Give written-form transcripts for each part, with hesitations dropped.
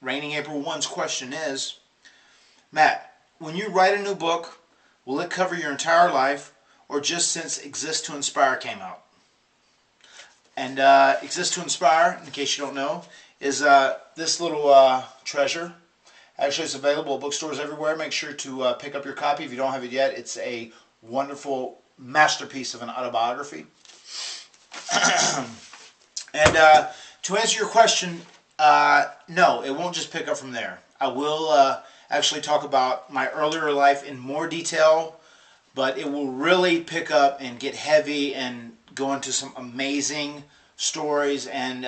Reigning April 1's question is, Matt, when you write a new book, will it cover your entire life or just since Exist to Inspire came out? And Exist to Inspire, in case you don't know, is this little treasure. Actually, it's available at bookstores everywhere. Make sure to pick up your copy if you don't have it yet. It's a wonderful masterpiece of an autobiography. And to answer your question, no, it won't just pick up from there. I will actually talk about my earlier life in more detail, but it will really pick up and get heavy and go into some amazing stories and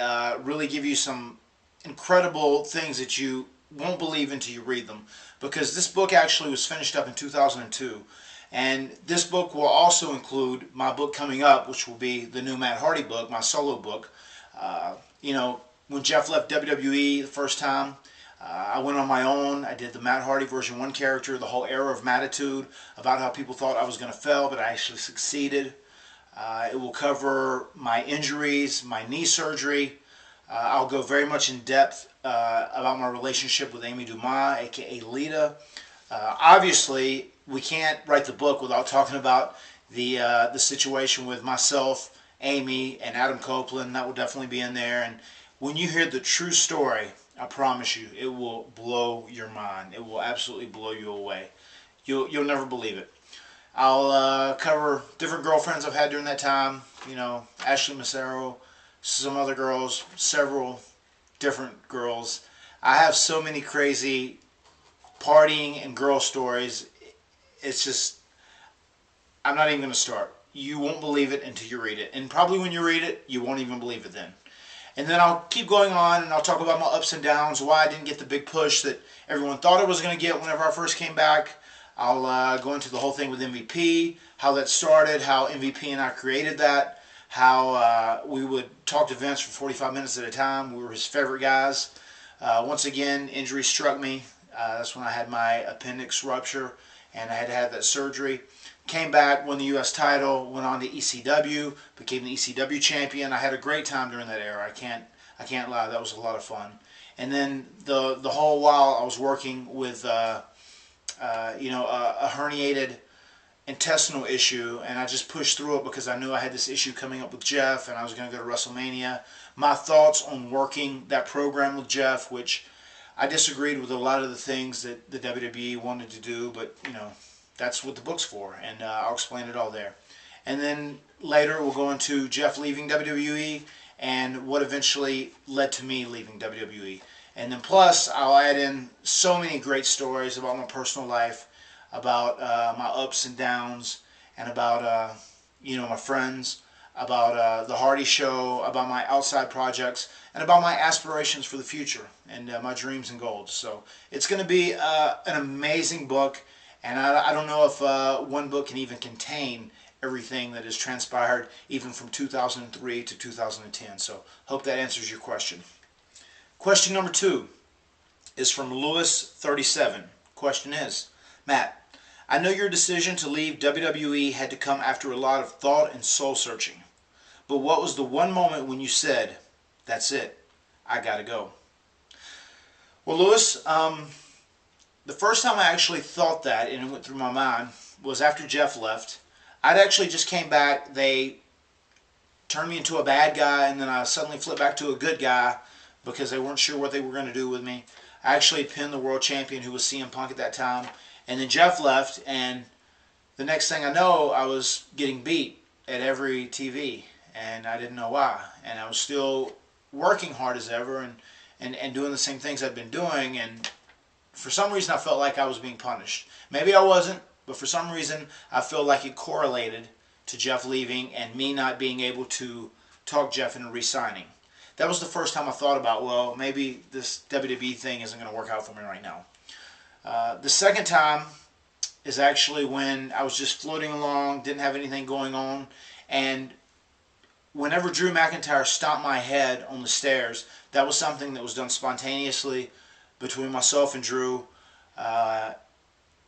really give you some incredible things that you won't believe until you read them. Because this book actually was finished up in 2002. And this book will also include my book coming up, which will be the new Matt Hardy book, my solo book. You know, when Jeff left WWE the first time, I went on my own. I did the Matt Hardy version 1 character, the whole era of Mattitude, about how people thought I was going to fail, but I actually succeeded. It will cover my injuries, my knee surgery. I'll go very much in depth about my relationship with Amy Dumas, aka Lita. Obviously, we can't write the book without talking about the situation with myself, Amy, and Adam Copeland. That will definitely be in there. And when you hear the true story, I promise you, it will blow your mind. It will absolutely blow you away. You'll never believe it. I'll cover different girlfriends I've had during that time. You know, Ashley Massaro, some other girls, several different girls. I have so many crazy partying and girl stories. It's just, I'm not even going to start. You won't believe it until you read it. And probably when you read it, you won't even believe it then. And then I'll keep going on and I'll talk about my ups and downs, why I didn't get the big push that everyone thought I was going to get whenever I first came back. I'll go into the whole thing with MVP, how that started, how MVP and I created that, how we would talk to Vince for 45 minutes at a time. We were his favorite guys. Once again, injury struck me. That's when I had my appendix rupture and I had to have that surgery. Came back, won the U.S. title, went on to ECW, became the ECW champion. I had a great time during that era. I can't lie, that was a lot of fun. And then the whole while I was working with you know, a herniated intestinal issue, and I just pushed through it because I knew I had this issue coming up with Jeff, and I was going to go to WrestleMania. My thoughts on working that program with Jeff, which I disagreed with a lot of the things that the WWE wanted to do, but you know, that's what the book's for, and I'll explain it all there. And then later we'll go into Jeff leaving WWE and what eventually led to me leaving WWE. And then plus, I'll add in so many great stories about my personal life, about my ups and downs, and about you know, my friends, about the Hardy Show, about my outside projects, and about my aspirations for the future and my dreams and goals. So it's going to be an amazing book, and I don't know if one book can even contain everything that has transpired even from 2003 to 2010. So hope that answers your question. Question number 2 is from Lewis37. Question is, Matt, I know your decision to leave WWE had to come after a lot of thought and soul searching, but what was the one moment when you said, that's it, I gotta go? Well, Lewis, the first time I actually thought that, and it went through my mind, was after Jeff left. I'd actually just came back. They turned me into a bad guy, and then I suddenly flipped back to a good guy because they weren't sure what they were going to do with me. I actually pinned the world champion, who was CM Punk at that time, and then Jeff left, and the next thing I know, I was getting beat at every TV, and I didn't know why. And I was still working hard as ever and doing the same things I'd been doing, and for some reason I felt like I was being punished. Maybe I wasn't, but for some reason I feel like it correlated to Jeff leaving and me not being able to talk Jeff into re-signing. That was the first time I thought about, well, maybe this WWE thing isn't going to work out for me right now. The second time is actually when I was just floating along, didn't have anything going on, and whenever Drew McIntyre stomped my head on the stairs, that was something that was done spontaneously between myself and Drew.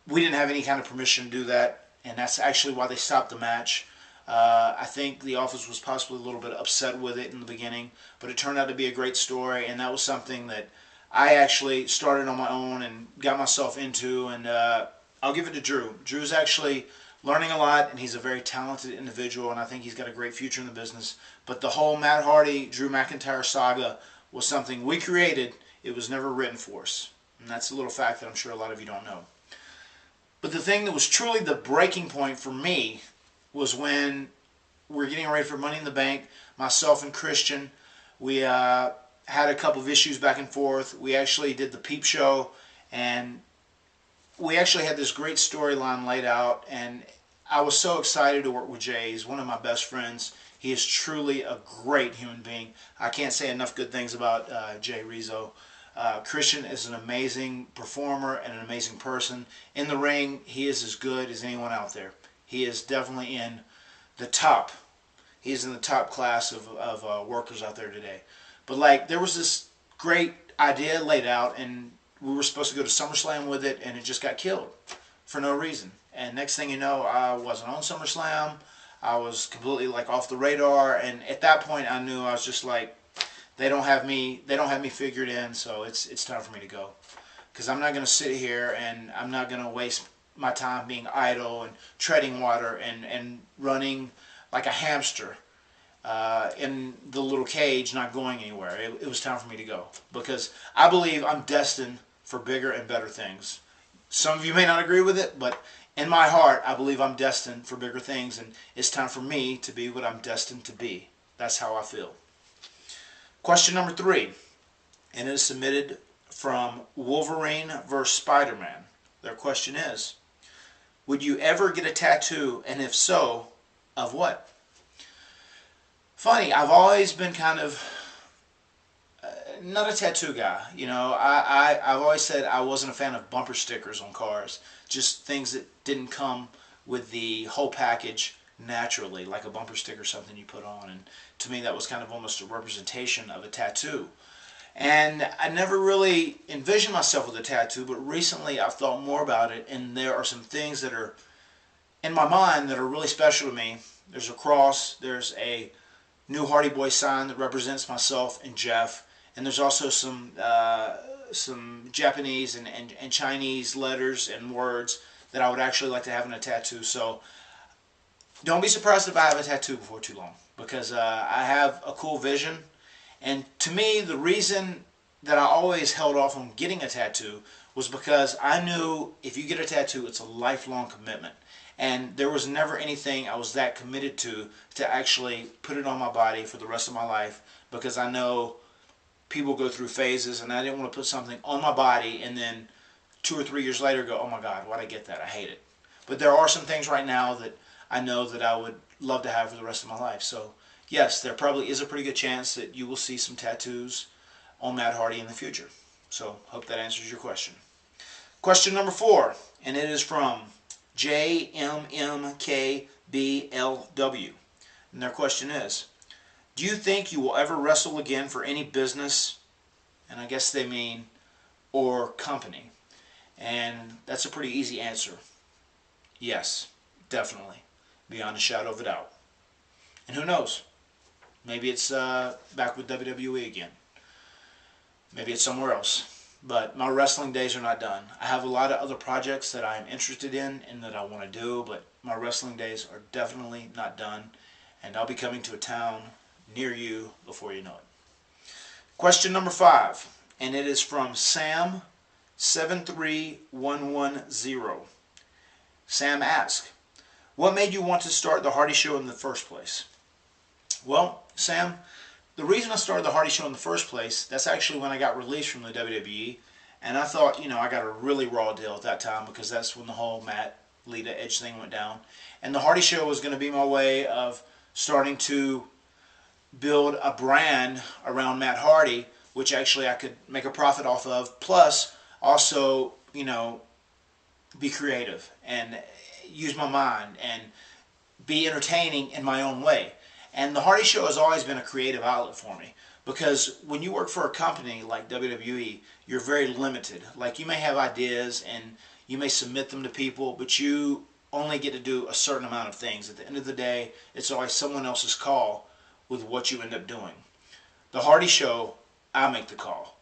We didn't have any kind of permission to do that, and that's actually why they stopped the match. I think the Office was possibly a little bit upset with it in the beginning, but it turned out to be a great story, and that was something that I actually started on my own and got myself into, and I'll give it to Drew. Drew's actually learning a lot, and he's a very talented individual, and I think he's got a great future in the business. But the whole Matt Hardy, Drew McIntyre saga was something we created. It was never written for us. And that's a little fact that I'm sure a lot of you don't know. But the thing that was truly the breaking point for me was when we were getting ready for Money in the Bank, myself and Christian, we had a couple of issues back and forth. We actually did the Peep Show, and we actually had this great storyline laid out, and I was so excited to work with Jay. He's one of my best friends. He is truly a great human being. I can't say enough good things about Jay Rizzo. Christian is an amazing performer and an amazing person. In the ring, he is as good as anyone out there. He is definitely in the top. He is in the top class of workers out there today. But like, there was this great idea laid out, and we were supposed to go to SummerSlam with it, and it just got killed for no reason. And next thing you know, I wasn't on SummerSlam. I was completely like off the radar, and at that point, I knew I was just like, they don't have me figured in, so it's time for me to go. Because I'm not going to sit here, and I'm not going to waste my time being idle and treading water and running like a hamster in the little cage, not going anywhere. It was time for me to go, because I believe I'm destined for bigger and better things. Some of you may not agree with it, but in my heart, I believe I'm destined for bigger things, and it's time for me to be what I'm destined to be. That's how I feel. Question number 3, and it is submitted from Wolverine vs. Spider-Man. Their question is, would you ever get a tattoo, and if so, of what? Funny, I've always been kind of not a tattoo guy. You know, I've always said I wasn't a fan of bumper stickers on cars. Just things that didn't come with the whole package naturally, like a bumper sticker, something you put on. And to me, that was kind of almost a representation of a tattoo. And I never really envisioned myself with a tattoo, but recently I've thought more about it, and there are some things that are in my mind that are really special to me. There's a cross, there's a new Hardy Boy sign that represents myself and Jeff, and there's also some Japanese and Chinese letters and words that I would actually like to have in a tattoo. So don't be surprised if I have a tattoo before too long, because I have a cool vision. And to me, the reason that I always held off on getting a tattoo was because I knew if you get a tattoo, it's a lifelong commitment. And there was never anything I was that committed to actually put it on my body for the rest of my life, because I know people go through phases, and I didn't want to put something on my body and then 2 or 3 years later go, oh my God, why'd I get that? I hate it. But there are some things right now that I know that I would love to have for the rest of my life. So yes, there probably is a pretty good chance that you will see some tattoos on Matt Hardy in the future. So hope that answers your question. Question number 4, and it is from JMMKBLW. And their question is, do you think you will ever wrestle again for any business, and I guess they mean, or company? And that's a pretty easy answer. Yes, definitely, beyond a shadow of a doubt. And who knows? Maybe it's back with WWE again. Maybe it's somewhere else. But my wrestling days are not done. I have a lot of other projects that I'm interested in and that I want to do, but my wrestling days are definitely not done. And I'll be coming to a town near you before you know it. Question number 5, and it is from Sam73110. Sam asks, what made you want to start the Hardy Show in the first place? Well, Sam, the reason I started the Hardy Show in the first place, that's actually when I got released from the WWE, and I thought, you know, I got a really raw deal at that time, because that's when the whole Matt, Lita, Edge thing went down. And the Hardy Show was going to be my way of starting to build a brand around Matt Hardy, which actually I could make a profit off of, plus also, you know, be creative and use my mind and be entertaining in my own way. And the Hardy Show has always been a creative outlet for me, because when you work for a company like WWE, you're very limited. Like, you may have ideas and you may submit them to people, but you only get to do a certain amount of things. At the end of the day, it's always someone else's call with what you end up doing. The Hardy Show, I make the call.